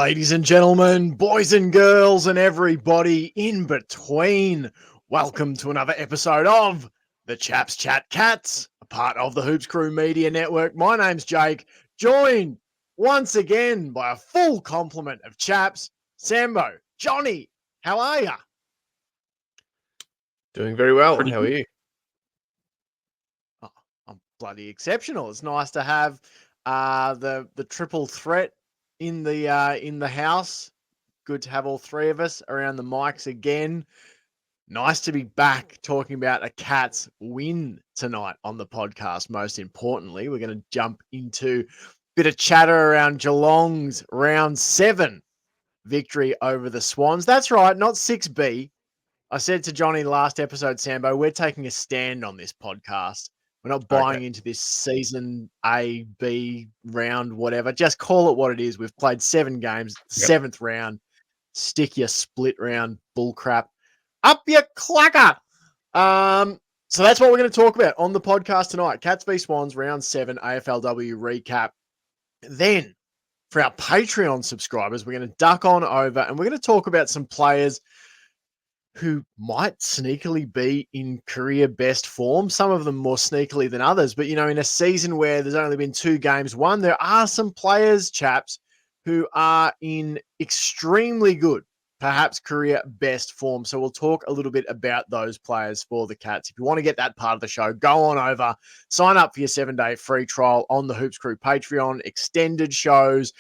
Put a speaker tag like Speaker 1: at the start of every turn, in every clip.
Speaker 1: Ladies and gentlemen, boys and girls, and everybody in between, welcome to another episode of the Chaps Chat Cats, a part of the Hoops Crew Media Network. My name's Jake, joined once again by a full complement of chaps. Sambo, Johnny, how are ya?
Speaker 2: Doing very well.
Speaker 3: Pretty
Speaker 2: How are you?
Speaker 1: Oh, I'm bloody exceptional. It's nice to have the triple threat in the house. Good to have all three of us around the mics again. Nice to be back talking about a Cats win tonight on the podcast. Most importantly, we're going to jump into a bit of chatter around Geelong's round 7 victory over the Swans. That's right, not 6B. I said to Johnny last episode, Sambo, we're taking a stand on this podcast. We're not buying into this season A, B round, whatever. Just call it what it is. We've played 7 games, 7th round. Stick your split round bullcrap up your clacker. So that's what we're going to talk about on the podcast tonight. Cats v Swans, round 7, AFLW recap. Then, for our Patreon subscribers, we're going to duck on over and we're going to talk about some players who might sneakily be in career best form. Some of them more sneakily than others. But, you know, in a season where there's only been 2 games won, there are some players, chaps, who are in extremely good, perhaps career best form. So we'll talk a little bit about those players for the Cats. If you want to get that part of the show, go on over, sign up for your 7-day free trial on the Hoops Crew Patreon, extended shows,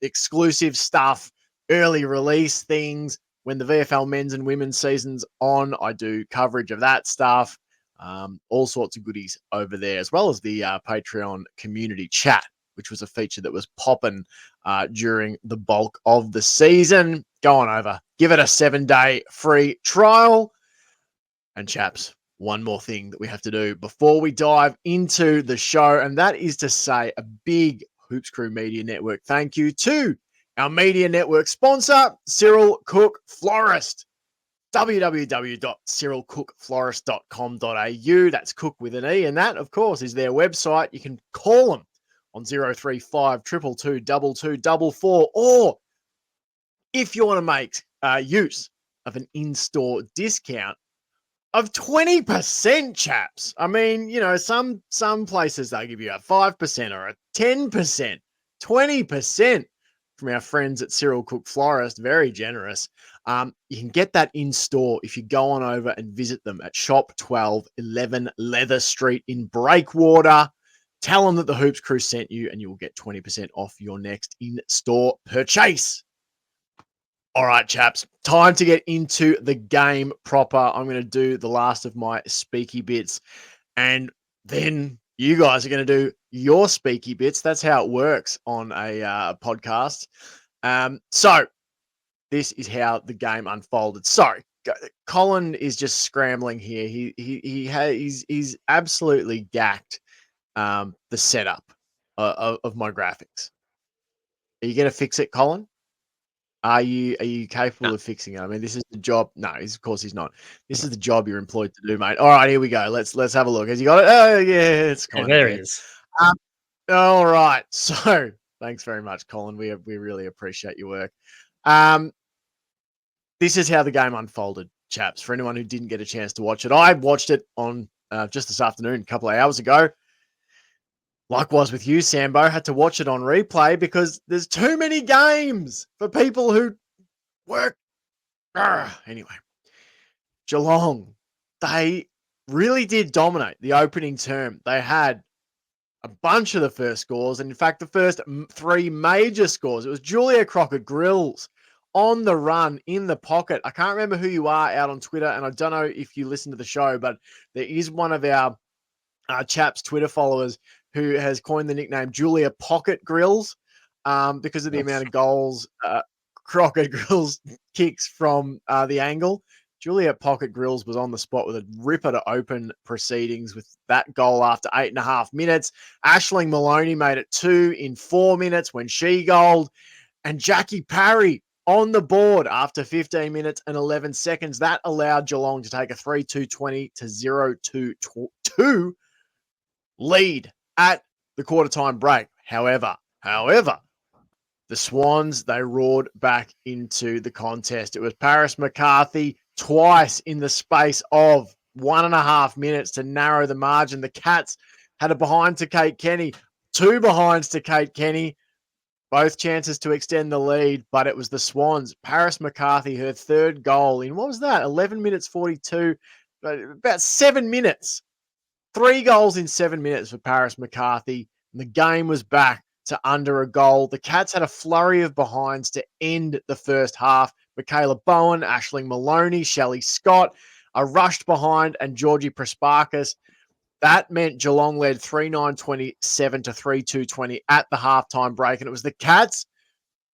Speaker 1: exclusive stuff, early release things. When the VFL men's and women's season's on, I do coverage of that stuff. All sorts of goodies over there, as well as the Patreon community chat, which was a feature that was popping during the bulk of the season. Go on over, give it a 7-day free trial. And chaps, one more thing that we have to do before we dive into the show, and that is to say a big Hoops Crew Media Network thank you to our media network sponsor, Cyril Cook Florist. www.cyrilcookflorist.com.au. That's Cook with an E, and that, of course, is their website. You can call them on 035 222 2244, or if you want to make use of an in-store discount of 20%, chaps. I mean, you know, some places they'll give you a 5% or a 10%, 20% from our friends at Cyril Cook Florist. Very generous. You can get that in store if you go on over and visit them at Shop 1211 Leather Street in Breakwater. Tell them that the Hoops Crew sent you and you will get 20% off your next in-store purchase. All right, chaps, time to get into the game proper. I'm going to do the last of my speaky bits, and then you guys are going to do your speaky bits. That's how it works on a podcast. So this is how the game unfolded. Sorry, Colin is just scrambling here. He's absolutely gacked the setup of my graphics. Are you going to fix it, Colin? Are you capable of fixing it? I mean, this is the job. No, of course he's not. This is the job you're employed to do, mate. All right, here we go. Let's have a look. Has he got it? Oh, yeah, it's kind of
Speaker 3: there it is.
Speaker 1: All right. So thanks very much, Colin. We really appreciate your work. This is how the game unfolded, chaps. For anyone who didn't get a chance to watch it, I watched it on just this afternoon, a couple of hours ago. Likewise with you, Sambo, had to watch it on replay because there's too many games for people who work. Anyway, Geelong, they really did dominate the opening term. They had a bunch of the first scores, and in fact, the first 3 major scores. It was Julia Crocker-Grills on the run, in the pocket. I can't remember who you are out on Twitter, and I don't know if you listen to the show, but there is one of our chaps Twitter followers who has coined the nickname Julia Pocket Grills because of the amount of goals Crocker Grills kicks from the angle. Julia Pocket Grills was on the spot with a ripper to open proceedings with that goal after 8.5 minutes. Aisling Maloney made it 2 in 4 minutes when she goaled. And Jackie Parry on the board after 15 minutes and 11 seconds. That allowed Geelong to take a 3-2-20 to 0-2 lead at the quarter time break. However, The Swans, they roared back into the contest. It was Paris McCarthy twice in the space of 1.5 minutes to narrow the margin. The Cats had a behind to Kate Kenny, 2 behinds to Kate Kenny, both chances to extend the lead, but it was the Swans. Paris McCarthy, her third goal in, what was that, 11 minutes 42, about 7 minutes. 3 goals in 7 minutes for Paris McCarthy. And the game was back to under a goal. The Cats had a flurry of behinds to end the first half. Michaela Bowen, Aisling Maloney, Shelley Scott, a rushed behind, and Georgie Prasparkas. That meant Geelong led 3-9-27 to 3-2-20 at the halftime break. And it was the Cats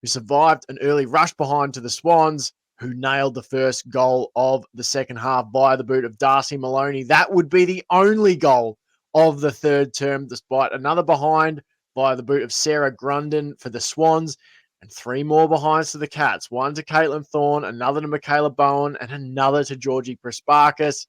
Speaker 1: who survived an early rush behind to the Swans, who nailed the first goal of the second half via the boot of Darcy Maloney. That would be the only goal of the third term, despite another behind via the boot of Sarah Grunden for the Swans, and 3 more behinds to the Cats. One to Caitlin Thorne, another to Michaela Bowen, and another to Georgie Prasparkas.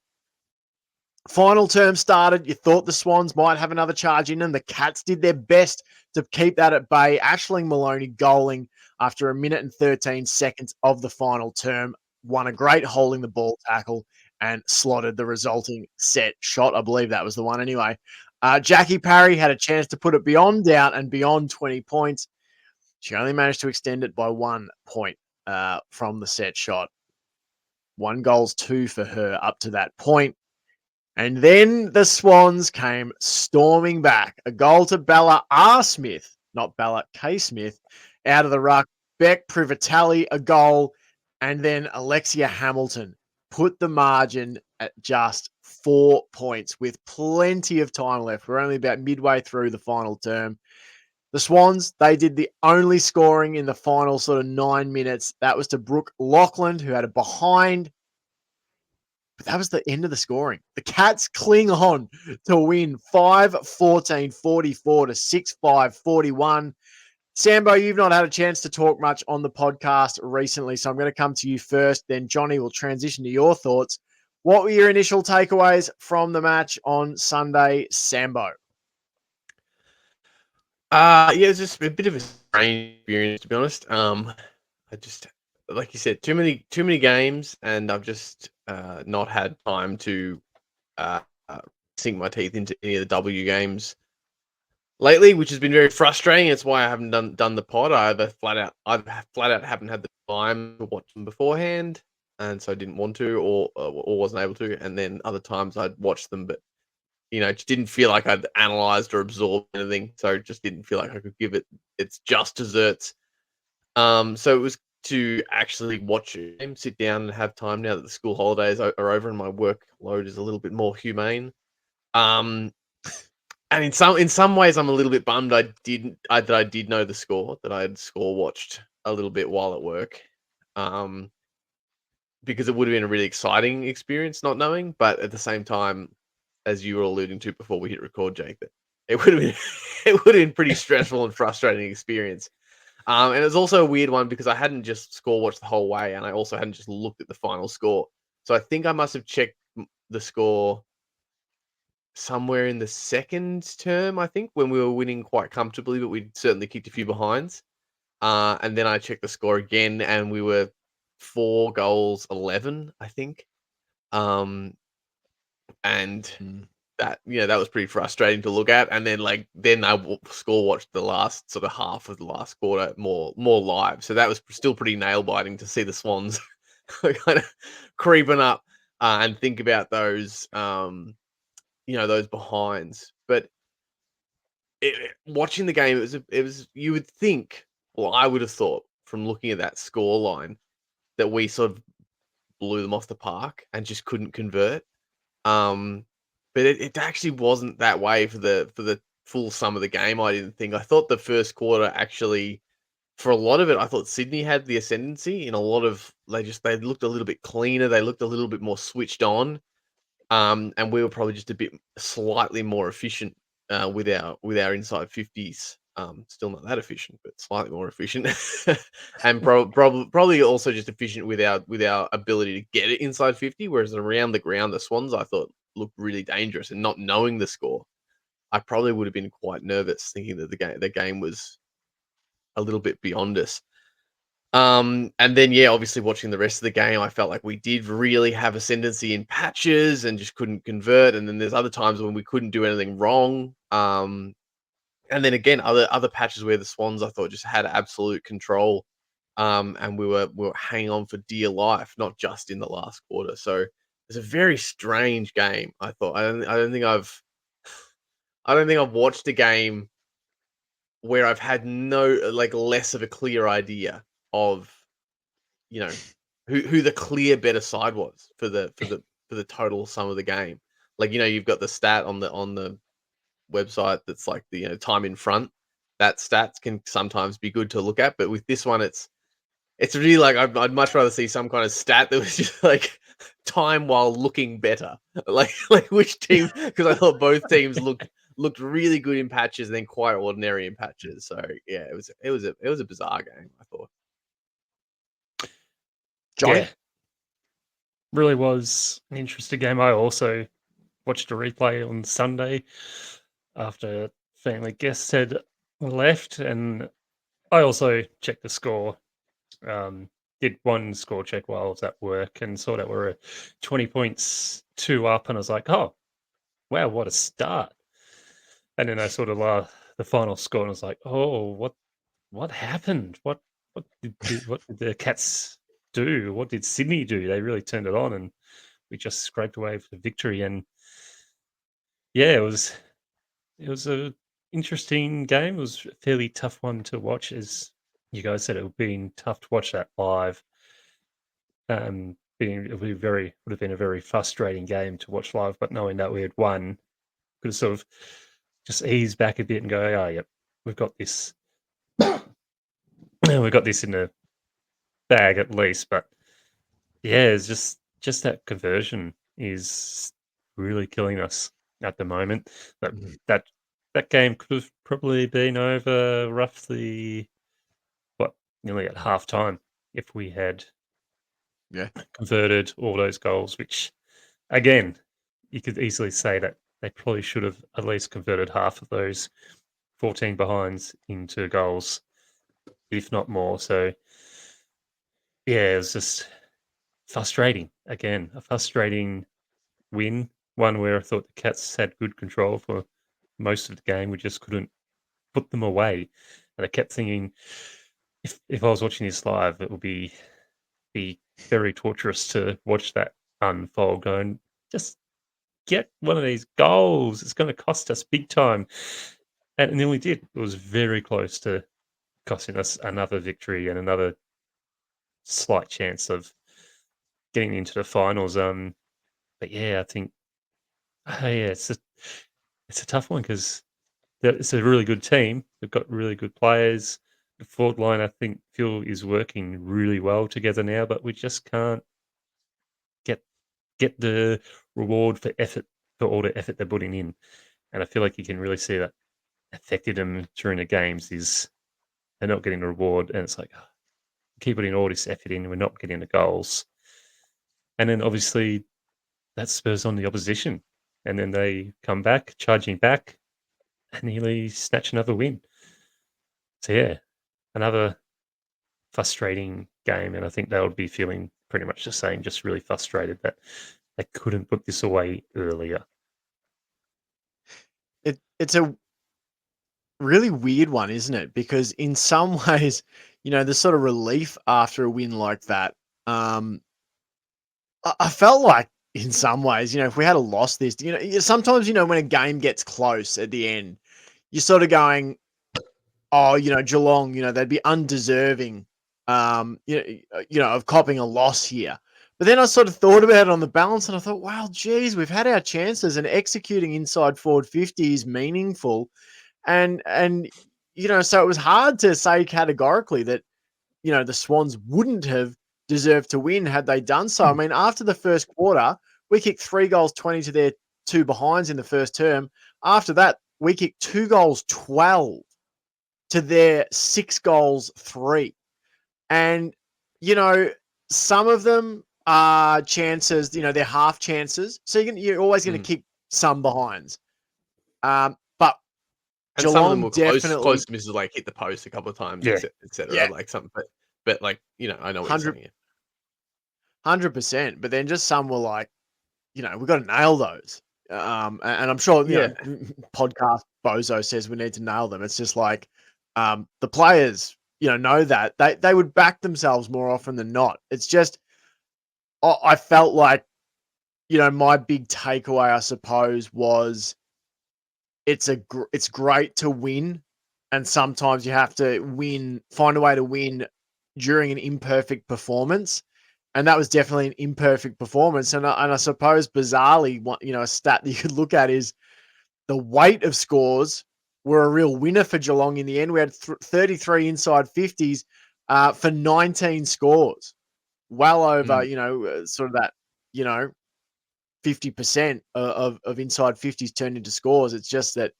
Speaker 1: Final term started. You thought the Swans might have another charge in them. The Cats did their best to keep that at bay. Aisling Maloney goaling after 1 minute and 13 seconds of the final term. Won a great holding the ball tackle and slotted the resulting set shot. I believe that was the one anyway. Jackie Parry had a chance to put it beyond doubt and beyond 20 points. She only managed to extend it by 1 point from the set shot. 1 goals 2 for her up to that point. And then the Swans came storming back. A goal to Bella R. Smith, not Bella K. Smith, out of the ruck. Beck Privatelli, a goal. And then Alexia Hamilton put the margin at just 4 points with plenty of time left. We're only about midway through the final term. The Swans, they did the only scoring in the final sort of 9 minutes. That was to Brooke Loughlin, who had a behind. But that was the end of the scoring. The Cats cling on to win 5-14-44 to 6-5-41. Sambo, you've not had a chance to talk much on the podcast recently, so I'm going to come to you first. Then Johnny will transition to your thoughts. What were your initial takeaways from the match on Sunday, Sambo?
Speaker 2: Yeah, it was just a bit of a strange experience, to be honest. I just, like you said, too many games, and I've just not had time to sink my teeth into any of the W games lately, which has been very frustrating. It's why I haven't done the pod. I either flat out haven't had the time to watch them beforehand, and so I didn't want to, or wasn't able to. And then other times I'd watch them, but just didn't feel like I'd analyzed or absorbed anything. So just didn't feel like I could give it its just desserts. So it was to actually watch a game, sit down and have time now that the school holidays are over and my workload is a little bit more humane. And in some ways I'm a little bit bummed I did know the score, that I had score watched a little bit while at work. Because it would have been a really exciting experience not knowing, but at the same time, as you were alluding to before we hit record, Jake, that it would have been it would have been pretty stressful and frustrating experience. And it was also a weird one because I hadn't just score watched the whole way, and I also hadn't just looked at the final score. So I think I must have checked the score somewhere in the second term, I think, when we were winning quite comfortably, but we'd certainly kicked a few behinds. And then I checked the score again, and we were 4 goals 11, I think. And that was pretty frustrating to look at. And then then I score watched the last sort of half of the last quarter more live. So that was still pretty nail biting to see the Swans kind of creeping up and think about those those behinds. But watching the game, it was you would think, well, I would have thought from looking at that score line that we sort of blew them off the park and just couldn't convert. But it actually wasn't that way for the full sum of the game. I didn't think. I thought the first quarter actually, for a lot of it, I thought Sydney had the ascendancy. In a lot of they looked a little bit cleaner. They looked a little bit more switched on. And we were probably just a bit slightly more efficient with our inside 50s. Still not that efficient, but slightly more efficient, and probably also just efficient with our ability to get it inside 50. Whereas around the ground, the Swans I thought looked really dangerous, and not knowing the score, I probably would have been quite nervous, thinking that the game was a little bit beyond us. And then obviously watching the rest of the game, I felt like we did really have ascendancy in patches and just couldn't convert. And then there's other times when we couldn't do anything wrong. And then again, other patches where the Swans I thought just had absolute control. And we were hanging on for dear life, not just in the last quarter. So it's a very strange game. I thought I don't think I've watched a game where I've had less of a clear idea of who the clear better side was for the total sum of the game. Like you've got the stat on the website that's like the time in front. That stats can sometimes be good to look at, but with this one, it's really like I'd much rather see some kind of stat that was just like time while looking better, like which team, because I thought both teams looked really good in patches and then quite ordinary in patches. So yeah, it was a bizarre game, I thought.
Speaker 1: Johnny?
Speaker 3: Yeah, really was an interesting game. I also watched a replay on Sunday after family guests had left, and I also checked the score. Did one score check while I was at work and saw that we were 20 points 2 up, and I was like, oh, wow, what a start. And then I saw the final score and I was like, oh, what happened? What did the Cats do? What did Sydney do? They really turned it on, and we just scraped away for the victory. And yeah, it was a interesting game. It was a fairly tough one to watch, as you guys said. It would been tough to watch that live. It would have been a very frustrating game to watch live. But knowing that we had won, could have sort of just ease back a bit and go, oh, yep, we've got this. We've got this in the bag at least. But yeah, it's just that conversion is really killing us at the moment. That game could have probably been over roughly nearly at halftime if we had converted all those goals, which again, you could easily say that they probably should have at least converted half of those 14 behinds into goals, if not more. So yeah, it was just frustrating. Again, a frustrating win, one where I thought the Cats had good control for most of the game. We just couldn't put them away. And I kept thinking, if I was watching this live, it would be very torturous to watch that unfold. Going, just get one of these goals. It's going to cost us big time. And then we did. It was very close to costing us another victory and another slight chance of getting into the finals. But yeah, I think it's a tough one because it's a really good team. They've got really good players. The forward line, I think, is working really well together now, but we just can't get the reward for all the effort they're putting in. And I feel like you can really see that affected them during the games is they're not getting the reward, and it's like, keep putting all this effort in, we're not getting the goals. And then obviously that spurs on the opposition, and then they come back, charging back, and nearly snatch another win. So yeah, another frustrating game, and I think they would be feeling pretty much the same, just really frustrated that they couldn't put this away earlier.
Speaker 1: It's a really weird one, isn't it? Because in some ways, the sort of relief after a win like that. I felt like in some ways, if we had a lost this, sometimes, when a game gets close at the end, you're sort of going, oh, Geelong, they'd be undeserving, of copping a loss here. But then I sort of thought about it on the balance and I thought, wow, geez, we've had our chances and executing inside forward 50 is meaningful. And so it was hard to say categorically that, the Swans wouldn't have deserved to win had they done so. I mean, after the first quarter, we kicked 3 goals 20 to their 2 behinds in the first term. After that, we kicked 2 goals 12 to their 6 goals 3. And, some of them are chances, they're half chances. So you're always going to kick some behinds. But
Speaker 2: And some of them
Speaker 1: Geelong
Speaker 2: were close
Speaker 1: definitely
Speaker 2: misses, like hit the post a couple of times,
Speaker 3: Yeah.
Speaker 2: et cetera,
Speaker 1: Yeah.
Speaker 2: like something, but like, you know, I know what you're
Speaker 1: 100
Speaker 2: saying.
Speaker 1: 100%. But then just some were like, you know, we got to nail those. And I'm sure, you
Speaker 2: Yeah.
Speaker 1: know, podcast Bozo says we need to nail them. It's just like the players, you know that they would back themselves more often than not. It's just, I felt like, you know, my big takeaway, I suppose, was it's great to win, and sometimes you have to find a way to win during an imperfect performance, and that was definitely an imperfect performance. And I suppose bizarrely, you know, a stat that you could look at is the weight of scores were a real winner for Geelong in the end. We had 33 inside 50s for 19 scores, well over, you know, sort of that, you know, 50% of inside 50s turned into scores. It's just that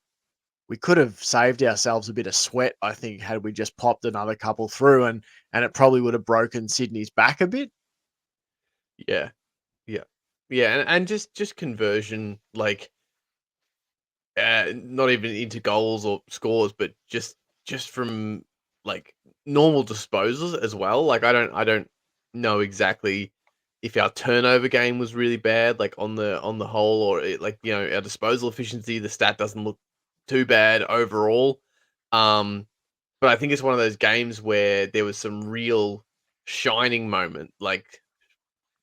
Speaker 1: we could have saved ourselves a bit of sweat, I think, had we just popped another couple through, and it probably would have broken Sydney's back a bit.
Speaker 2: Yeah. Yeah. Yeah, and just conversion, like, not even into goals or scores, but just from, like, normal disposals as well. Like, I don't know exactly if our turnover game was really bad, like, on the whole, or like, you know, our disposal efficiency, the stat doesn't look too bad overall. Um, but I think it's one of those games where there was some real shining moment. Like,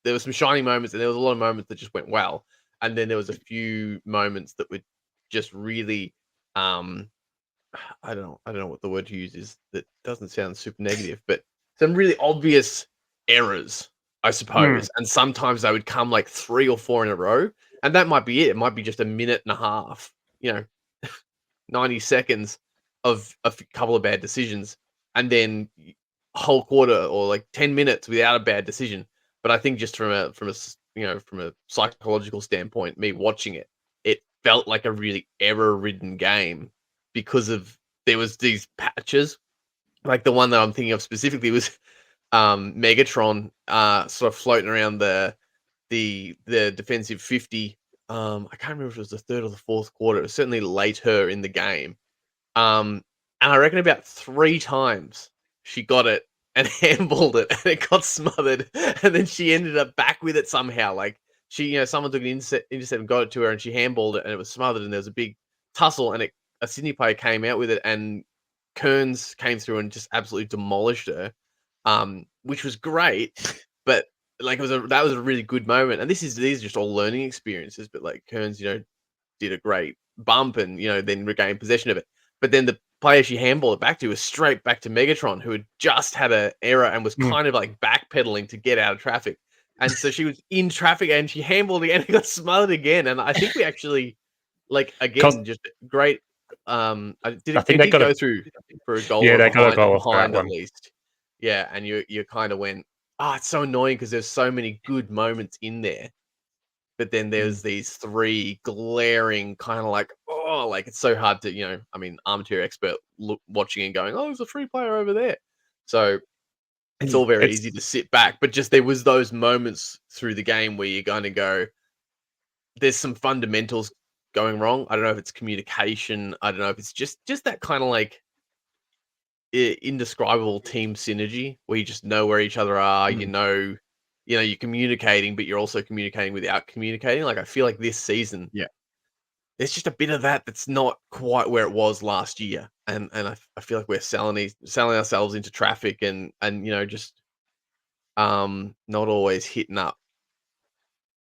Speaker 2: there were some shining moments, and there was a lot of moments that just went well, and then there was a few moments that were just really, um, I don't know what the word to use is that doesn't sound super negative, but some really obvious errors, I
Speaker 3: Mm.
Speaker 2: suppose. And sometimes they would come like 3 or 4 in a row, and that might be it. It might be just a minute and a half, you know, 90 seconds of a couple of bad decisions, and then a whole quarter or like 10 minutes without a bad decision. But I think just you know, from a psychological standpoint, me watching it, it felt like a really error-ridden game because of there was these patches. Like the one that I'm thinking of specifically was Megatron sort of floating around the defensive 50. I can't remember if it was the third or the fourth quarter. It was certainly later in the game. And I reckon about 3 times she got it and handballed it, and it got smothered, and then she ended up back with it somehow. Like, she, you know, someone took an intercept and got it to her, and she handballed it, and it was smothered, and there was a big tussle, and a Sydney player came out with it, and Kearns came through and just absolutely demolished her, which was great. But like, that was a really good moment, and these are just all learning experiences. But like, Kearns, you know, did a great bump and, you know, then regained possession of it. But then the player she handballed it back to was straight back to Megatron, who had just had an error and was
Speaker 3: Mm.
Speaker 2: kind of like backpedaling to get out of traffic. And so she was in traffic and she handballed again and got smothered again. And I think we actually, like,
Speaker 3: Cost,
Speaker 2: again, just great.
Speaker 3: I think
Speaker 2: It
Speaker 3: they
Speaker 2: did
Speaker 3: got
Speaker 2: go
Speaker 3: a
Speaker 2: through for a goal
Speaker 3: yeah,
Speaker 2: or
Speaker 3: they got a goal off that
Speaker 2: behind at
Speaker 3: one.
Speaker 2: least. Yeah, and you kind of went, oh, it's so annoying because there's so many good moments in there. But then
Speaker 1: Mm.
Speaker 2: there's these 3 glaring kind of like, oh, like, it's so hard to, you know, I mean, armchair expert watching and going, oh, there's a free player over there. So it's all very
Speaker 3: It's
Speaker 2: easy to sit back. But just there was those moments through the game where you're going to go, there's some fundamentals going wrong. I don't know if it's communication. I don't know if it's just that kind of like indescribable team synergy where you just know where each other are.
Speaker 1: Mm.
Speaker 2: You know, you're communicating, but you're also communicating without communicating. Like, I feel like this season,
Speaker 1: Yeah.
Speaker 2: there's just a bit of that that's not quite where it was last year, and I feel like we're selling ourselves into traffic, and you know, just not always hitting up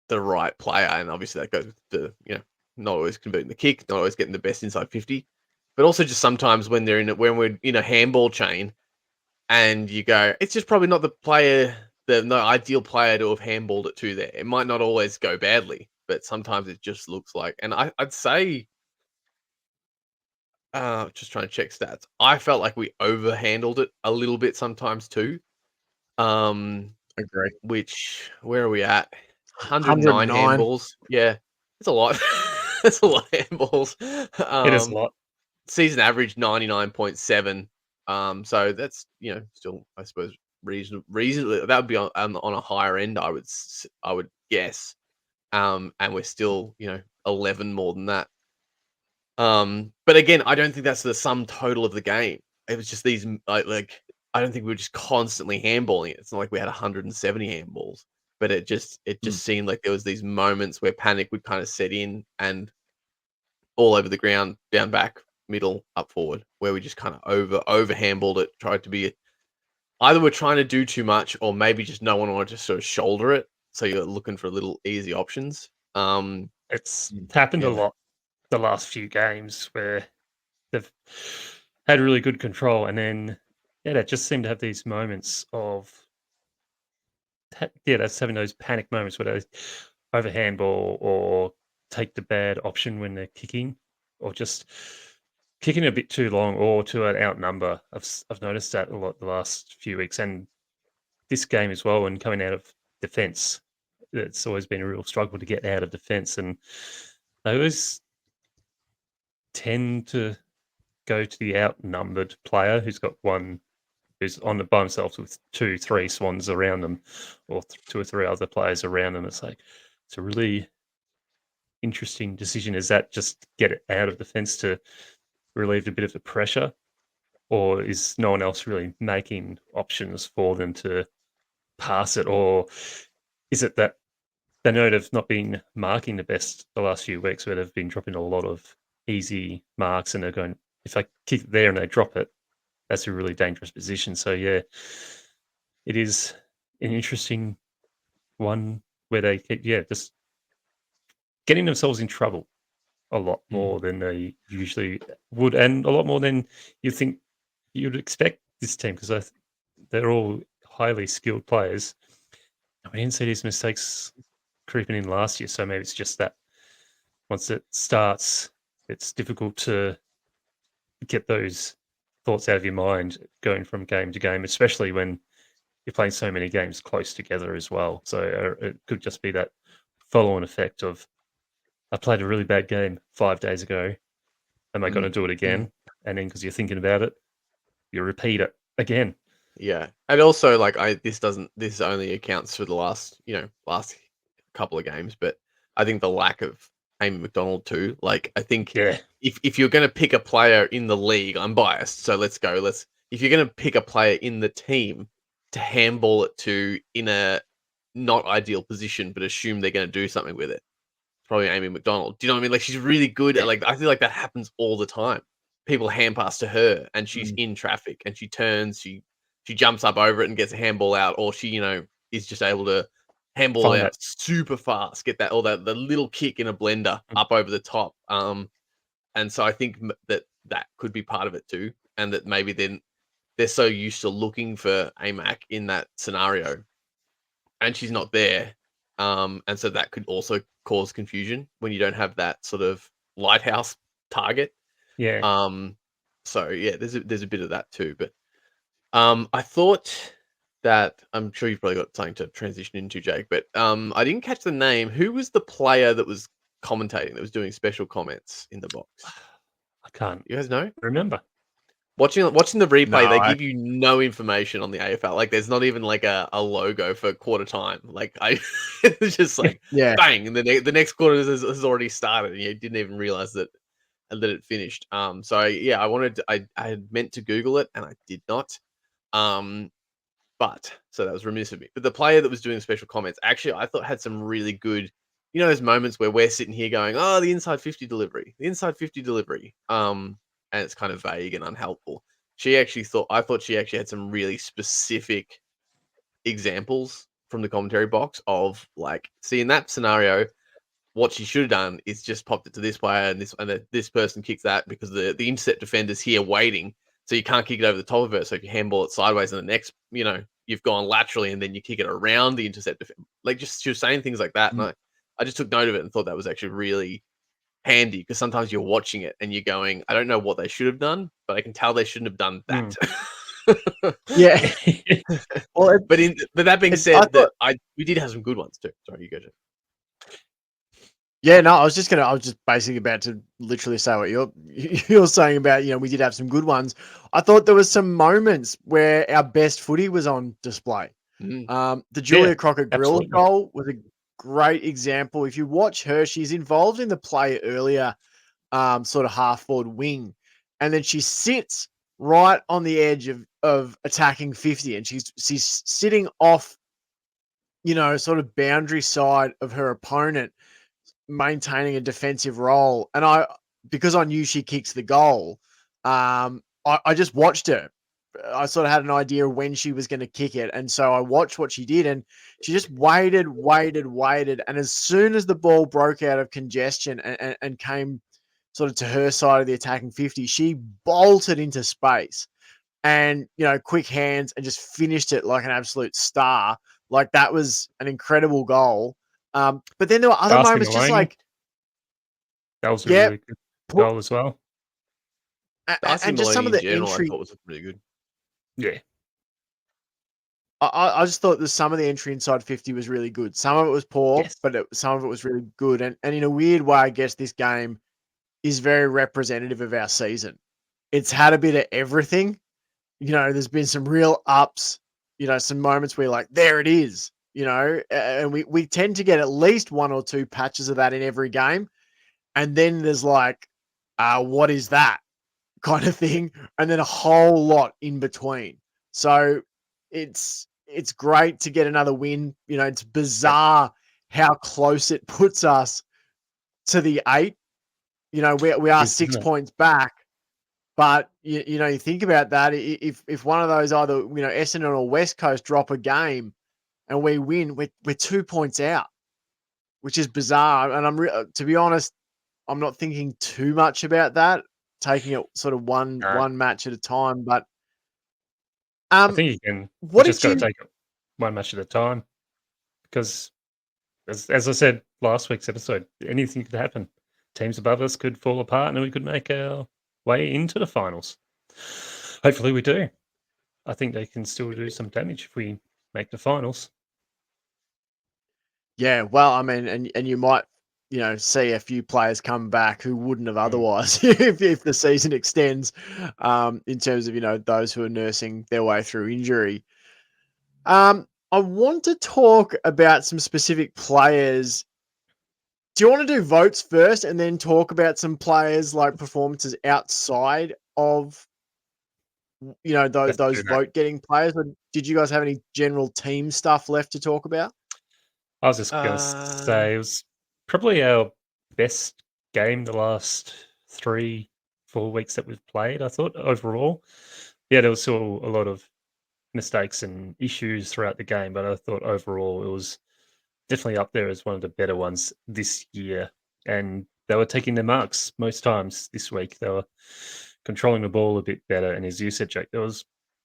Speaker 2: the right player, and obviously that goes with the, you know, not always converting the kick, not always getting the best inside 50, but also just sometimes when when we're in a handball chain and you go, it's just probably not the no ideal player to have handballed it to there. It might not always go badly, but sometimes it just looks like, and I'd say, just trying to check stats. I felt like we overhandled it a little bit sometimes too. Um,
Speaker 1: Agree.
Speaker 2: which where are we at? 109
Speaker 1: 109.
Speaker 2: handballs. Yeah, it's a lot. That's a lot of handballs.
Speaker 3: it is a lot.
Speaker 2: Season average 99.7. So that's, you know, still, I suppose, reasonably that would be on a higher end, I would guess. And we're still, you know, 11 more than that. But again, I don't think that's the sum total of the game. It was just these like I don't think we were just constantly handballing it. It's not like we had 170 handballs, but it just seemed like there was these moments where panic would kind of set in and all over the ground, down back, middle, up forward, where we just kind of over handballed it, tried to be either we're trying to do too much or maybe just no one wanted to sort of shoulder it. So you're looking for little easy options.
Speaker 3: It's happened a
Speaker 2: Yeah.
Speaker 3: lot the last few games where they've had really good control, and then they just seem to have these moments of that's having those panic moments where they overhandball or take the bad option when they're kicking, or just kicking a bit too long or to an outnumber. I've noticed that a lot the last few weeks, and this game as well. And coming out of defence, it's always been a real struggle to get out of defence, and they always tend to go to the outnumbered player who's got one who's on the by themselves with 2-3 Swans around them, or 2 or 3 other players around them. It's like it's a really interesting decision. Is that just get it out of defence to relieve a bit of the pressure, or is no one else really making options for them to pass it, or is it that they know they've not been marking the best the last few weeks, where they've been dropping a lot of easy marks, and they're going, if I kick it there and they drop it, that's a really dangerous position. So yeah, it is an interesting one where they keep just getting themselves in trouble a lot more than they usually would, and a lot more than you think you'd expect this team, because they're all highly skilled players. We didn't see these mistakes creeping in last year, so maybe it's just that once it starts, it's difficult to get those thoughts out of your mind going from game to game, especially when you're playing so many games close together as well. So it could just be that follow-on effect of, I played a really bad game 5 days ago. Am I going to do it again? And then because you're thinking about it, you repeat it again.
Speaker 2: Yeah. And also like this only accounts for the last couple of games, but I think the lack of Amy McDonald too. Like I think
Speaker 3: Yeah.
Speaker 2: if you're gonna pick a player in the league, I'm biased, so let's go. If you're gonna pick a player in the team to handball it to in a not ideal position, but assume they're gonna do something with it, probably Amy McDonald. Do you know what I mean? Like she's really good at I feel like that happens all the time. People hand pass to her and she's in traffic and she turns, she jumps up over it and gets a handball out, or she, is just able to handball
Speaker 3: Find
Speaker 2: out
Speaker 3: that.
Speaker 2: super fast, get that the little kick in a blender up over the top. And so I think that could be part of it too, and that maybe then they're so used to looking for AMAC in that scenario, and she's not there. And so that could also cause confusion when you don't have that sort of lighthouse target.
Speaker 3: Yeah.
Speaker 2: So yeah, there's a bit of that too. But I thought that I'm sure you've probably got something to transition into, Jake. But I didn't catch the name. Who was the player that was commentating, that was doing special comments in the box?
Speaker 3: I can't
Speaker 2: You guys know?
Speaker 3: remember.
Speaker 2: Watching the replay,
Speaker 1: No,
Speaker 2: they give you no information on the AFL. Like, there's not even like a logo for quarter time. Like, it's just like
Speaker 1: yeah.
Speaker 2: bang, and the next quarter has already started, and you didn't even realize that it finished. So yeah, I had meant to Google it and I did not. But so that was remiss of me. But the player that was doing special comments, actually, I thought had some really good, those moments where we're sitting here going, "Oh, the inside 50 delivery, the inside 50 delivery," and it's kind of vague and unhelpful. I thought she actually had some really specific examples from the commentary box of like, see, in that scenario, what she should have done is just popped it to this player, and this person kicks that because the intercept defender's here waiting, so you can't kick it over the top of her. So if you handball it sideways, and the next, you've gone laterally, and then you kick it around the intercept defender. Like, just she was saying things like that, and I just took note of it and thought that was actually really handy, because sometimes you're watching it and you're going, I don't know what they should have done, but I can tell they shouldn't have done that.
Speaker 1: Yeah. Well,
Speaker 2: but that being
Speaker 1: I
Speaker 2: said,
Speaker 1: thought,
Speaker 2: we did have some good ones too. Sorry, you go, Jeff.
Speaker 1: yeah, no, I was just basically about to literally say what you're saying about, we did have some good ones. I thought there was some moments where our best footy was on display. The Julia Crockett Grills
Speaker 3: absolutely.
Speaker 1: goal was a great example. If you watch her, she's involved in the play earlier sort of half forward wing, and then she sits right on the edge of attacking 50, and she's sitting off, sort of boundary side of her opponent, maintaining a defensive role. And because I knew she kicks the goal, I just watched her. I sort of had an idea of when she was going to kick it. And so I watched what she did, and she just waited. And as soon as the ball broke out of congestion and came sort of to her side of the attacking 50, she bolted into space and, quick hands and just finished it like an absolute star. Like, that was an incredible goal. But then there were other
Speaker 3: Darcy
Speaker 1: moments, just
Speaker 3: Maloney,
Speaker 1: like,
Speaker 3: that was a
Speaker 1: yeah,
Speaker 3: really good goal as well.
Speaker 2: Darcy
Speaker 1: and just some of
Speaker 2: Maloney in
Speaker 1: the
Speaker 2: general, I
Speaker 1: entry.
Speaker 2: thought was really good.
Speaker 3: Yeah.
Speaker 1: I just thought that some of the entry inside 50 was really good. Some of it was poor,
Speaker 3: Yes.
Speaker 1: but some of it was really good. And in a weird way, I guess this game is very representative of our season. It's had a bit of everything. There's been some real ups, some moments where you're like, there it is, and we tend to get at least one or two patches of that in every game. And then there's like, what is that kind of thing? And then a whole lot in between. So it's great to get another win. It's bizarre how close it puts us to the 8. We are 6
Speaker 3: Isn't it?
Speaker 1: points back. But you think about that. If one of those either Essendon or West Coast drop a game and we win, we're 2 points out, which is bizarre. And to be honest, I'm not thinking too much about that, taking it sort of one match at a time. But
Speaker 3: I think you
Speaker 1: what
Speaker 3: just got
Speaker 1: did
Speaker 3: to take it one match at a time, because as I said last week's episode, anything could happen. Teams above us could fall apart and we could make our way into the finals. Hopefully we do. I think they can still do some damage if we make the finals.
Speaker 1: Yeah, well, I mean, and you might, see a few players come back who wouldn't have otherwise if the season extends, in terms of, those who are nursing their way through injury. I want to talk about some specific players. Do you want to do votes first and then talk about some players, like performances outside of,
Speaker 3: Let's
Speaker 1: those
Speaker 3: do that.
Speaker 1: vote getting players? Or did you guys have any general team stuff left to talk about?
Speaker 3: I was just going to say it was probably our best game the last 3-4 weeks that we've played, I thought, overall. Yeah, there was still a lot of mistakes and issues throughout the game, but I thought overall it was definitely up there as one of the better ones this year. And they were taking their marks most times this week. They were controlling the ball a bit better. And as you said, Jack, there was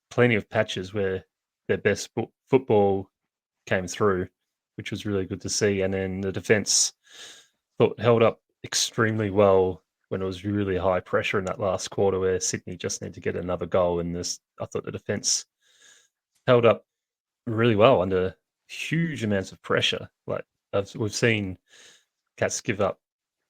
Speaker 3: plenty of patches where their best football came through, which was really good to see. And then the defense held up extremely well when it was really high pressure in that last quarter where Sydney just needed to get another goal. And I thought the defense held up really well under huge amounts of pressure. Like we've seen Cats give up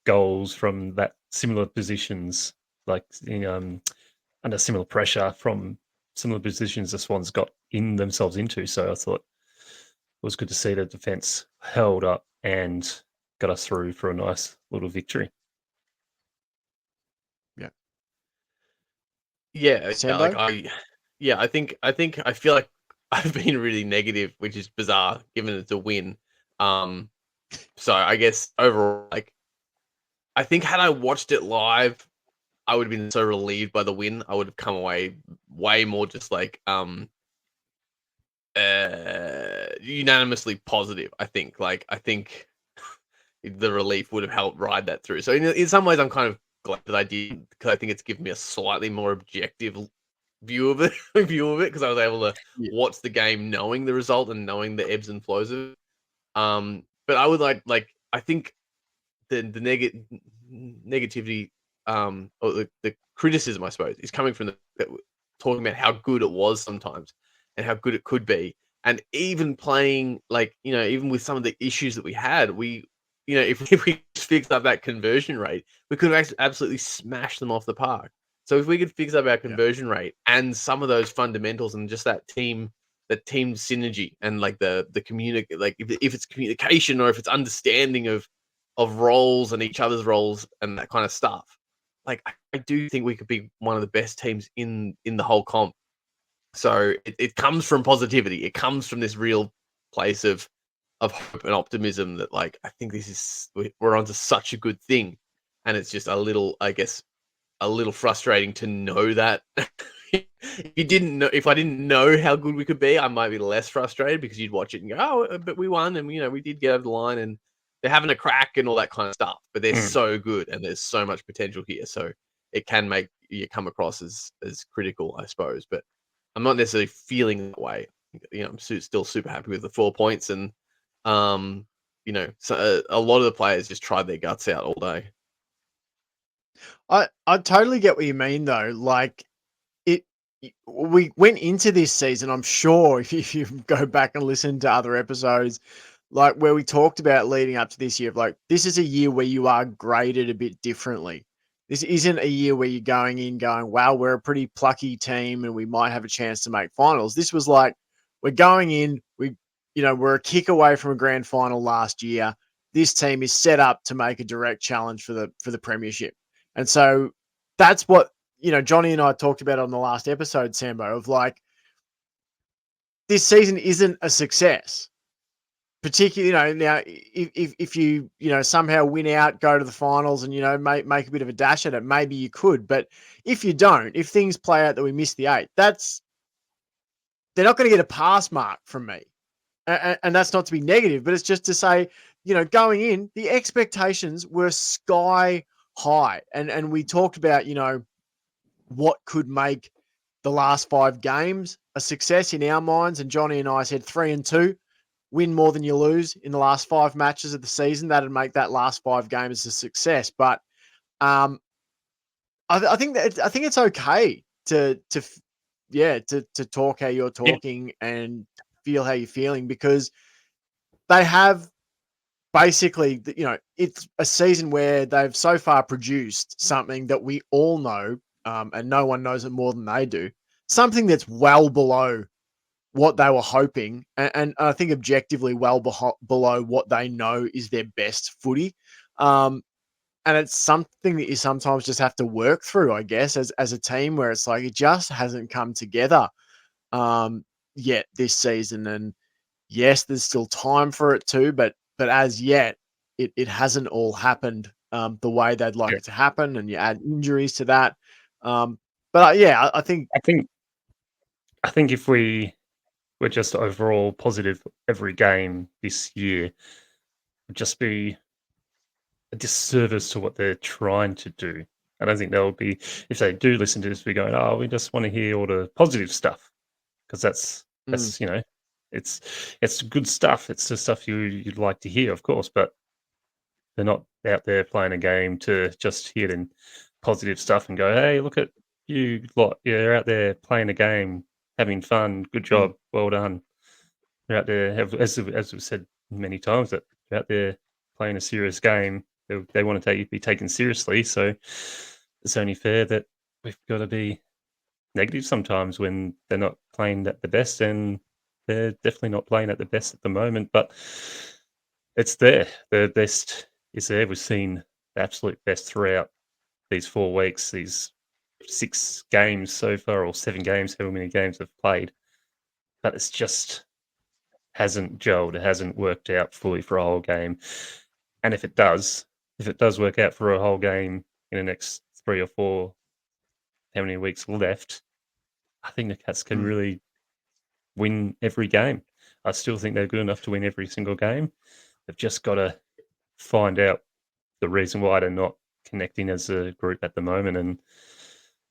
Speaker 3: goals from that similar positions, like under similar pressure from similar positions the Swans got in themselves into. So I thought it was good to see the defense held up and got us through for a nice little victory.
Speaker 2: Yeah,
Speaker 1: Sambo?
Speaker 2: I think I feel like I've been really negative, which is bizarre given it's a win. So I guess overall, like, I think had I watched it live, I would have been so relieved by the win. I would have come away way more just like unanimously positive. I think the relief would have helped ride that through. So in some ways, I'm kind of glad that I did, because I think it's given me a slightly more objective view of it, because I was able to watch the game knowing the result and knowing the ebbs and flows of it. But I would like I think the negativity, or the criticism, I suppose, is coming from talking about how good it was sometimes and how good it could be. And even playing, like, even with some of the issues that we had, if we fixed up that conversion rate, we could have absolutely smashed them off the park. So if we could fix up our conversion rate and some of those fundamentals and just that team synergy and like the like if it's communication or if it's understanding of roles and each other's roles and that kind of stuff, like I do think we could be one of the best teams in the whole comp. So it comes from positivity. It comes from this real place of hope and optimism that like I think we're onto such a good thing, and it's just a little, I guess, a little frustrating to know that. If I didn't know how good we could be, I might be less frustrated because you'd watch it and go, oh, but we won, and we did get over the line, and they're having a crack and all that kind of stuff. But they're so good, and there's so much potential here, so it can make you come across as critical, I suppose. But I'm not necessarily feeling that way. I'm still super happy with the 4 points, and so a lot of the players just tried their guts out all day.
Speaker 1: I totally get what you mean though. Like we went into this season, I'm sure if you go back and listen to other episodes, like where we talked about leading up to this year, of like, this is a year where you are graded a bit differently. This isn't a year where you're going in going, wow, we're a pretty plucky team and we might have a chance to make finals. This was like, we're going in, we're a kick away from a grand final last year. This team is set up to make a direct challenge for the premiership. And so that's what, Johnny and I talked about on the last episode, Sambo, of like, this season isn't a success. Particularly, now if you somehow win out, go to the finals, and make a bit of a dash at it, maybe you could. But if you don't, if things play out that we miss the 8, they're not going to get a pass mark from me, and that's not to be negative, but it's just to say, going in, the expectations were sky high, and we talked about what could make the last 5 games a success in our minds, and Johnny and I said 3-2. Win more than you lose in the last 5 matches of the season. That'd make that last 5 games a success. But I think it's okay to talk how you're talking and feel how you're feeling, because they have basically, it's a season where they've so far produced something that we all know, and no one knows it more than they do. Something that's well below what they were hoping, and I think objectively well below what they know is their best footy. And it's something that you sometimes just have to work through, I guess, as a team, where it's like it just hasn't come together yet this season. And yes, there's still time for it too, but as yet, it hasn't all happened the way they'd like it to happen, and you add injuries to that. But yeah, I think
Speaker 3: if we're just overall positive every game this year, would just be a disservice to what they're trying to do. I don't think they'll be, if they do listen to this, be going, oh, we just want to hear all the positive stuff, because that's it's good stuff. It's the stuff you'd like to hear, of course, but they're not out there playing a game to just hear the positive stuff and go, hey, look at you lot. You're out there playing a game, having fun. Good job. Well done. They're out there, as we've said many times, that they're out there playing a serious game. They want to be taken seriously. So it's only fair that we've got to be negative sometimes when they're not playing at the best, and they're definitely not playing at the best at the moment. But it's there. The best is there. We've seen the absolute best throughout these 4 weeks, these 6 games so far, or 7 games, however many games they've played. But it's just hasn't gelled. It hasn't worked out fully for a whole game. And if it does work out for a whole game in the next 3 or 4, how many weeks left, I think the Cats can really win every game. I still think they're good enough to win every single game. They've just got to find out the reason why they're not connecting as a group at the moment. And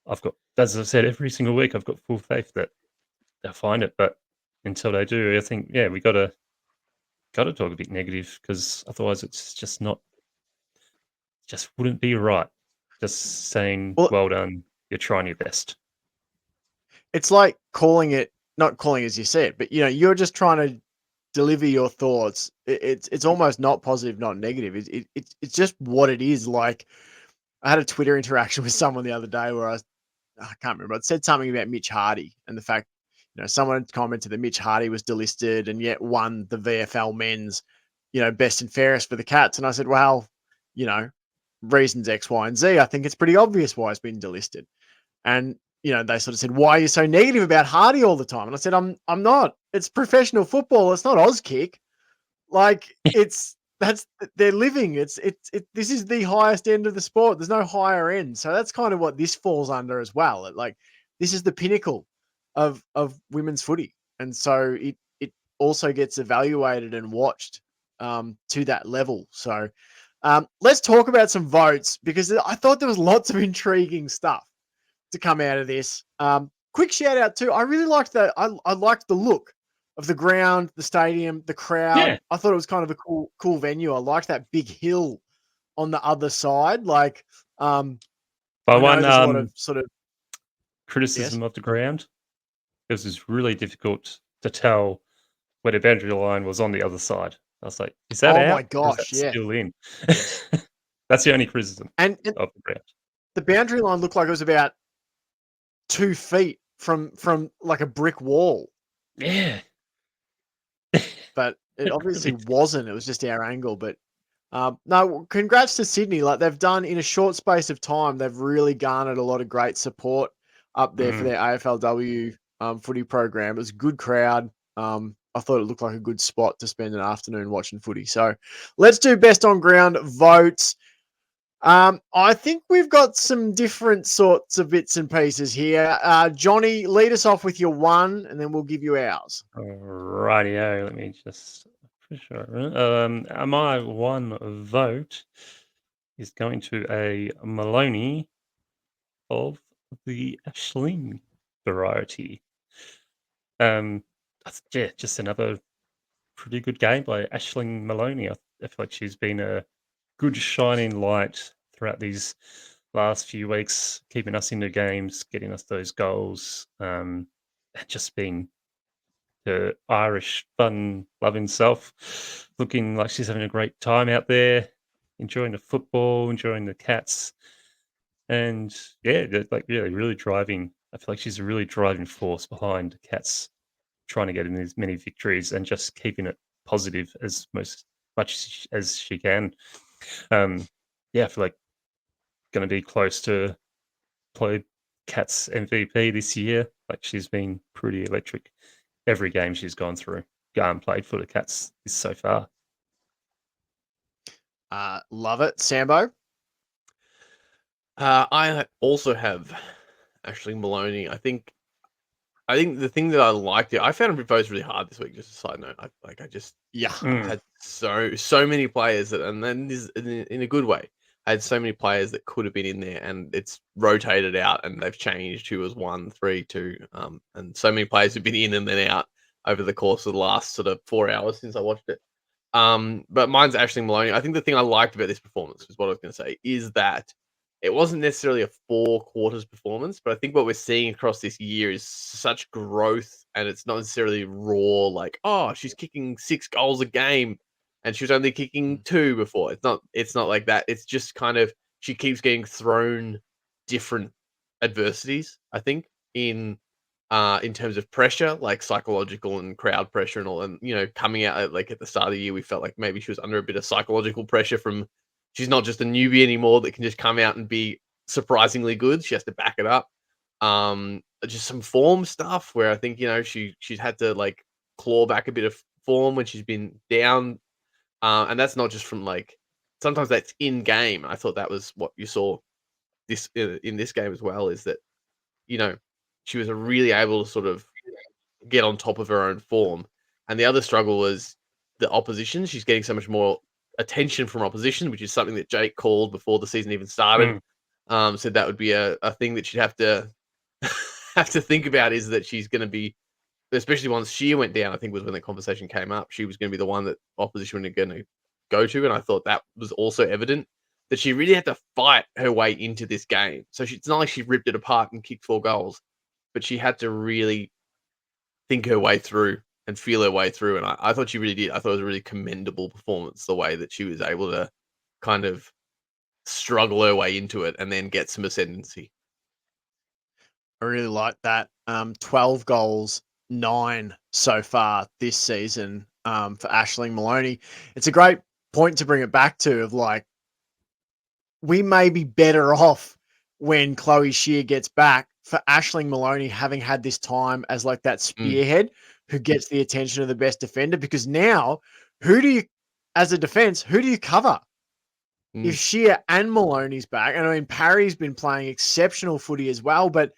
Speaker 3: I've got, as I said, every single week, I've got full faith that they'll find it. But until they do, I think, we got to talk a bit negative, because otherwise it's just wouldn't be right. Just saying, well done, you're trying your best.
Speaker 1: It's like not calling as you said, but you're just trying to deliver your thoughts. It's almost not positive, not negative. It's just what it is. Like, I had a Twitter interaction with someone the other day where I can't remember. It said something about Mitch Hardy and the fact, someone had commented that Mitch Hardy was delisted and yet won the VFL men's, best and fairest for the Cats. And I said, well, reasons X, Y, and Z, I think it's pretty obvious why it's been delisted. And they sort of said, "Why are you so negative about Hardy all the time?" And I said, "I'm not. It's professional football. It's not Auskick. Like that's their living. This is the highest end of the sport. There's no higher end. So that's kind of what this falls under as well. This is the pinnacle of women's footy, and so it also gets evaluated and watched to that level. So let's talk about some votes, because I thought there was lots of intriguing stuff to come out of this. Quick shout out too. I really liked that. I liked the look of the ground, the stadium, the crowd.
Speaker 3: Yeah.
Speaker 1: I thought it was kind of a cool venue. I liked that big hill on the other side. Like,
Speaker 3: By
Speaker 1: I know
Speaker 3: one
Speaker 1: there's a lot of sort of
Speaker 3: criticism of the ground, it was just really difficult to tell where the boundary line was on the other side. I was like, is that
Speaker 1: oh
Speaker 3: out
Speaker 1: my
Speaker 3: or is
Speaker 1: gosh,
Speaker 3: that
Speaker 1: yeah.
Speaker 3: still in? That's the only criticism
Speaker 1: And
Speaker 3: of the ground.
Speaker 1: the boundary line looked like it was about 2 feet from like a brick wall,
Speaker 3: Yeah.
Speaker 1: but it
Speaker 3: It
Speaker 1: obviously
Speaker 3: really
Speaker 1: wasn't. It was just our angle. But no, congrats to Sydney. Like, they've done in a short space of time, they've really garnered a lot of great support up there for their AFLW footy program. It was a good crowd. I thought it looked like a good spot to spend an afternoon watching footy. So let's do best on ground votes. I think we've got some different sorts of bits and pieces here. Johnny, lead us off with your one, and then we'll give you ours.
Speaker 3: Rightio, let me just for sure. My one vote is going to a Maloney of the Ashling variety. Yeah, just another pretty good game by Ashling Maloney. I feel like she's been a good shining light throughout these last few weeks, keeping us into games, getting us those goals, and just being the Irish fun loving self, looking like she's having a great time out there, enjoying the football, enjoying the Cats, and yeah, like really driving. I feel like she's a really driving force behind the Cats, trying to get in as many victories and just keeping it positive as much as she can. Yeah, I feel like going to be close to play Cats MVP this year. Like, she's been pretty electric every game she's gone through. Played for the Cats so far.
Speaker 1: Love it. Sambo?
Speaker 2: I also have Ashley Maloney. I think the thing that I liked I found votes really hard this week. Just a side note, I just
Speaker 1: Yeah.
Speaker 2: had so many players that, and then this in a good way. I had so many players that could have been in there, and it's rotated out, and they've changed who was 1, 3, 2, and so many players have been in and then out over the course of the last sort of 4 hours since I watched it. But mine's Ashley Maloney. I think the thing I liked about this performance is what I was going to say is that it wasn't necessarily a 4 quarters performance, but I think what we're seeing across this year is such growth, and it's not necessarily raw, like, oh, she's kicking 6 goals a game and she was only kicking 2 before. It's not like that. It's just kind of, she keeps getting thrown different adversities, I think, in terms of pressure, like psychological and crowd pressure and all. And, coming out at the start of the year, we felt like maybe she was under a bit of psychological pressure from, she's not just a newbie anymore that can just come out and be surprisingly good. She has to back it up. Just some form stuff where I think, she's had to like claw back a bit of form when she's been down. And that's not just from sometimes that's in game. I thought that was what you saw this in this game as well, is that, she was really able to sort of get on top of her own form. And the other struggle was the opposition. She's getting so much more attention from opposition, which is something that Jake called before the season even started. Said that would be a thing that she'd have to have to think about, is that she's going to be, especially once Shear went down, I think was when the conversation came up, she was going to be the one that opposition were going to go to. And I thought that was also evident that she really had to fight her way into this game. So it's not like she ripped it apart and kicked 4 goals, but she had to really think her way through and feel her way through. And I thought she really did. I thought it was a really commendable performance, the way that she was able to kind of struggle her way into it and then get some ascendancy.
Speaker 1: I really like that. 12 goals, 9 so far this season for Aisling Maloney. It's a great point to bring it back to, of like, we may be better off when Chloe Shear gets back for Aisling Maloney having had this time as like that spearhead who gets the attention of the best defender, because now as a defense, who do you cover? If Shear and Maloney's back, and I mean, Parry's been playing exceptional footy as well, but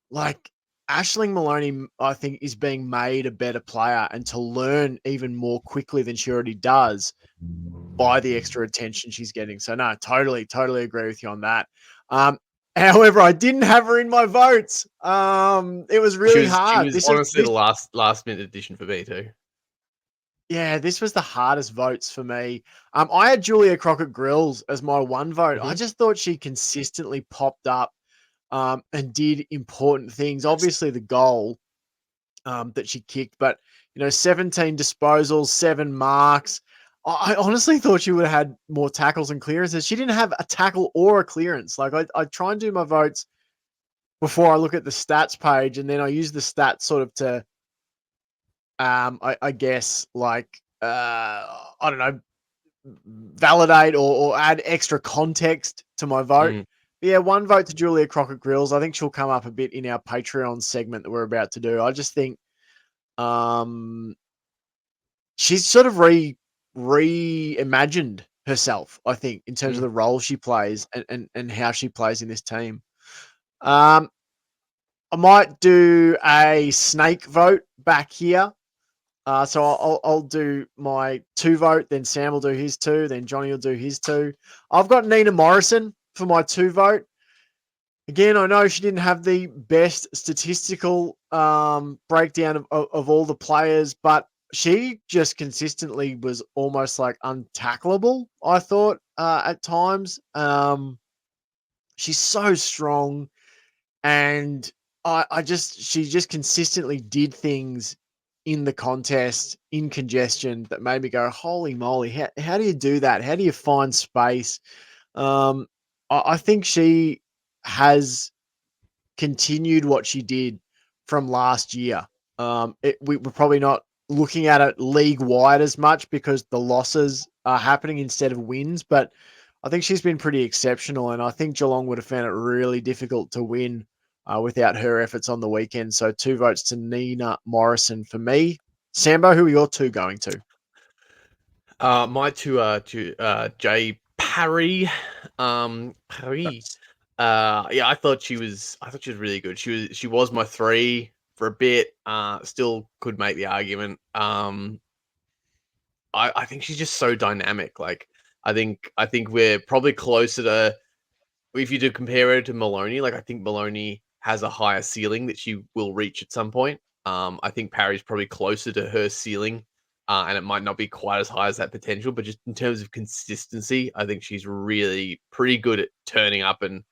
Speaker 1: like Aisling Maloney, I think, is being made a better player and to learn even more quickly than she already does by the extra attention she's getting. So no, totally agree with you on that. However, I didn't have her in my votes. It was really hard.
Speaker 2: She was honestly the last minute addition for me too.
Speaker 1: Yeah, this was the hardest votes for me. I had Julia Crockett-Grills as my one vote. I just thought she consistently popped up and did important things. Obviously, the goal that she kicked, but 17 disposals, 7 marks. I honestly thought she would have had more tackles and clearances. She didn't have a tackle or a clearance. Like I try and do my votes before I look at the stats page, and then I use the stats sort of to, I guess, like I don't know, validate or add extra context to my vote. Yeah, one vote to Julia Crockett-Grills. I think she'll come up a bit in our Patreon segment that we're about to do. I just think she's sort of reimagined herself, I think, in terms of the role she plays and how she plays in this team. I might do a snake vote back here. So I'll do my 2 vote, then Sam will do his 2, then Johnny will do his 2. I've got Nina Morrison for my 2 vote. Again, I know she didn't have the best statistical breakdown of all the players, but she just consistently was almost like untackleable, I thought, at times. She's so strong, and she just consistently did things in the contest, in congestion, that made me go, holy moly, how do you do that? How do you find space? I think she has continued what she did from last year. We're probably not looking at it league-wide as much because the losses are happening instead of wins, but I think she's been pretty exceptional, and I think Geelong would have found it really difficult to win without her efforts on the weekend. So 2 votes to Nina Morrison for me. Sambo, who are your 2 going to?
Speaker 2: My 2 are to Jay Parry. Parry. Yeah, I thought she was really good. She was my 3 for a bit. Still could make the argument. I think she's just so dynamic. Like I think we're probably closer to, if you do compare her to Maloney, like I think Maloney has a higher ceiling that she will reach at some point. I think Parry's probably closer to her ceiling, and it might not be quite as high as that potential, but just in terms of consistency, I think she's really pretty good at turning up and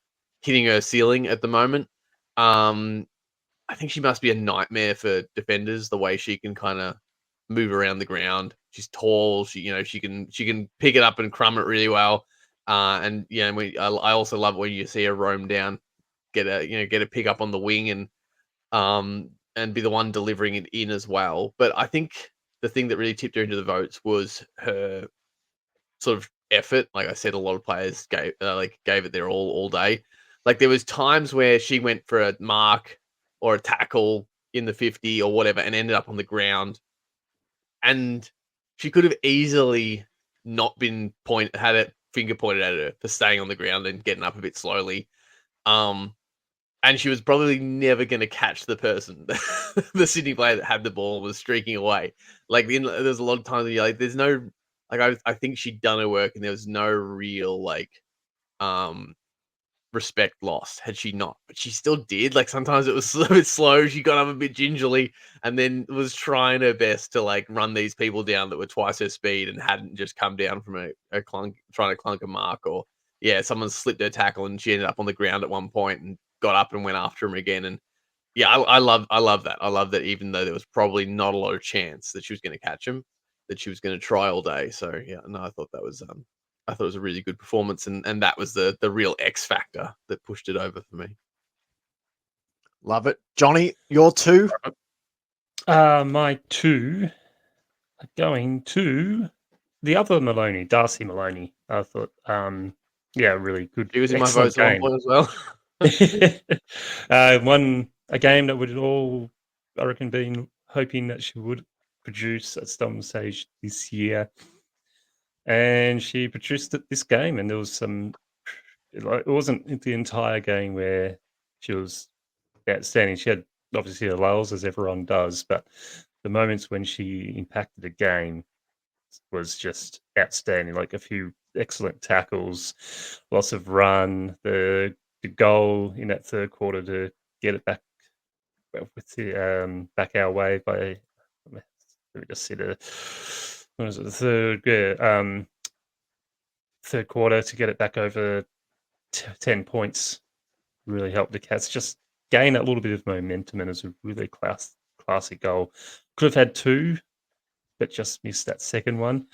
Speaker 2: hitting her ceiling at the moment. I think she must be a nightmare for defenders, the way she can kind of move around the ground. She's tall. She can pick it up and crumb it really well. And I also love when you see her roam down, get a pick up on the wing and be the one delivering it in as well. But I think the thing that really tipped her into the votes was her sort of effort. Like I said, a lot of players gave it their all day. Like there was times where she went for a mark or a tackle in the 50 or whatever and ended up on the ground, and she could have easily not been had it finger pointed at her for staying on the ground and getting up a bit slowly. And she was probably never going to catch the person, the Sydney player that had the ball and was streaking away. Like there's a lot of times where you're like, there's no, like I think she'd done her work and there was no real respect lost had she not, but she still did. Like sometimes it was a bit slow. She got up a bit gingerly and then was trying her best to like run these people down that were twice her speed and hadn't just come down from a clunk, trying to clunk a mark, or someone slipped her tackle and she ended up on the ground at one point and got up and went after him again. And I love that. I love that even though there was probably not a lot of chance that she was going to catch him, that she was going to try all day. So I thought that was I thought it was a really good performance, and that was the real X factor that pushed it over for me.
Speaker 1: Love it. Johnny, your 2?
Speaker 3: My 2 are going to the other Maloney, Darcy Maloney. I thought Yeah, really good.
Speaker 2: She was in my
Speaker 3: Excellent
Speaker 2: votes at one
Speaker 3: game.
Speaker 2: point as well.
Speaker 3: Won a game that we'd all, I reckon, been hoping that she would produce at some stage this year. And she produced it this game, and there was some, like, it wasn't the entire game where she was outstanding. She had obviously her lulls, as everyone does, but the moments when she impacted a game was just outstanding. Like a few excellent tackles, lots of run, the goal in that third quarter to get it back with the back our way by, let me just see the, what was it, the third, third quarter to get it back over 10 points really helped the Cats just gain that little bit of momentum, and it was a really classic goal. Could have had two, but just missed that second one.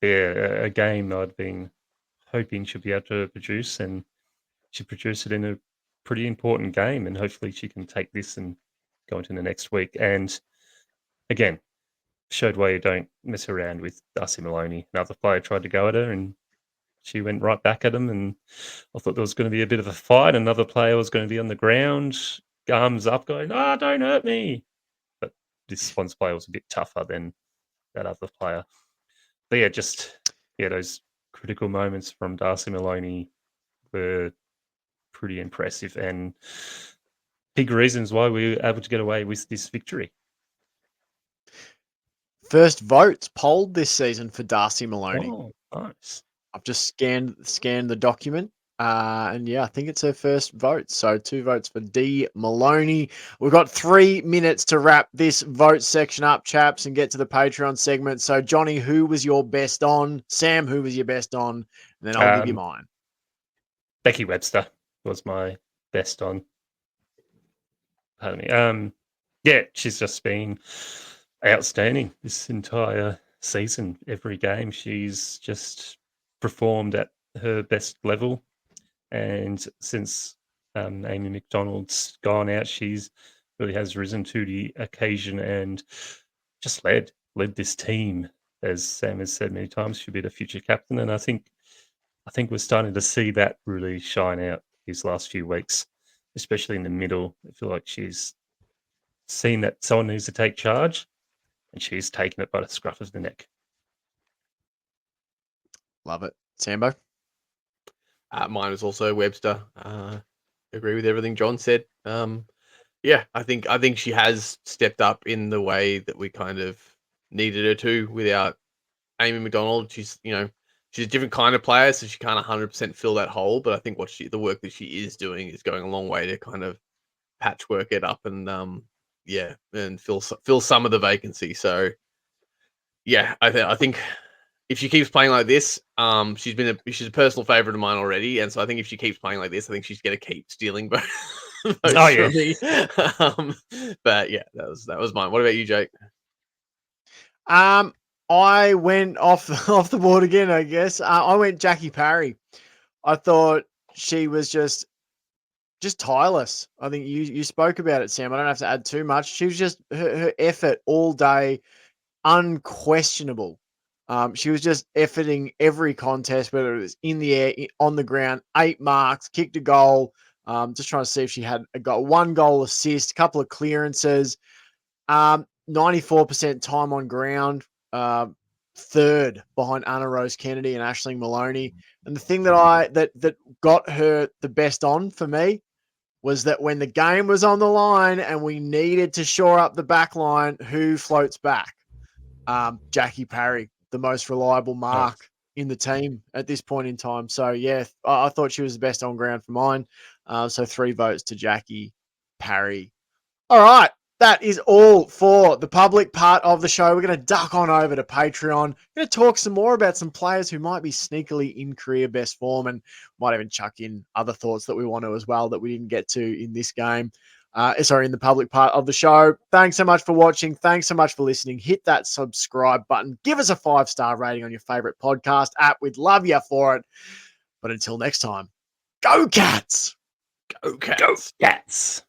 Speaker 3: Yeah, a game I'd been hoping she'd be able to produce, and she produced it in a pretty important game, and hopefully she can take this and go into the next week. And again, showed why you don't mess around with Darcy Maloney. Another player tried to go at her, and she went right back at him, and I thought there was going to be a bit of a fight. Another player was going to be on the ground, arms up, going, "Ah, don't hurt me." But this Swans player was a bit tougher than that other player. But yeah, just those critical moments from Darcy Maloney were pretty impressive and big reasons why we were able to get away with this victory.
Speaker 1: First votes polled this season for Darcy Maloney.
Speaker 3: Oh, nice.
Speaker 1: I've just scanned the document. And yeah, I think it's her first vote. So 2 votes for D Maloney. We've got 3 minutes to wrap this vote section up, chaps, and get to the Patreon segment. So Johnny, who was your best on? Sam, who was your best on? And then I'll give you mine.
Speaker 3: Becky Webster was my best on. Pardon me. Yeah, she's just been outstanding this entire season. Every game, she's just performed at her best level. And since Amy McDonald's gone out, she's really has risen to the occasion and just led this team. As Sam has said many times, she'll be the future captain. And I think we're starting to see that really shine out these last few weeks, especially in the middle. I feel like she's seen that someone needs to take charge, and she's taken it by the scruff of the neck.
Speaker 1: Love it. Sambo?
Speaker 2: Mine was also Webster. Agree with everything John said. Yeah, I think she has stepped up in the way that we kind of needed her to without Amy McDonald. She's a different kind of player, so she can't 100% fill that hole. But I think the work that she is doing is going a long way to kind of patchwork it up and and fill some of the vacancy. So yeah, I think if she keeps playing like this, she's a personal favorite of mine already, and so I think if she keeps playing like this, I think she's going to keep stealing votes from me. But yeah, that was mine. What about you, Jake?
Speaker 1: I went off the board again, I guess. I went Jackie Parry. I thought she was just tireless. I think you spoke about it, Sam. I don't have to add too much. She was just her effort all day, unquestionable. She was just efforting every contest, whether it was in the air, on the ground, 8 marks, kicked a goal. Just trying to see if she had got 1 goal assist, a couple of clearances. 94% time on ground, third behind Anna Rose Kennedy and Aisling Maloney. And the thing that got her the best on for me was that when the game was on the line and we needed to shore up the back line, who floats back? Jackie Parry, the most reliable mark in the team at this point in time. So yeah, I thought she was the best on ground for mine. So 3 votes to Jackie Parry. All right. That is all for the public part of the show. We're going to duck on over to Patreon. We're going to talk some more about some players who might be sneakily in career best form, and might even chuck in other thoughts that we want to as well that we didn't get to in this game. In the public part of the show. Thanks so much for watching. Thanks so much for listening. Hit that subscribe button. Give us a 5-star rating on your favorite podcast app. We'd love you for it. But until next time, go Cats!
Speaker 2: Go Cats!
Speaker 3: Go Cats!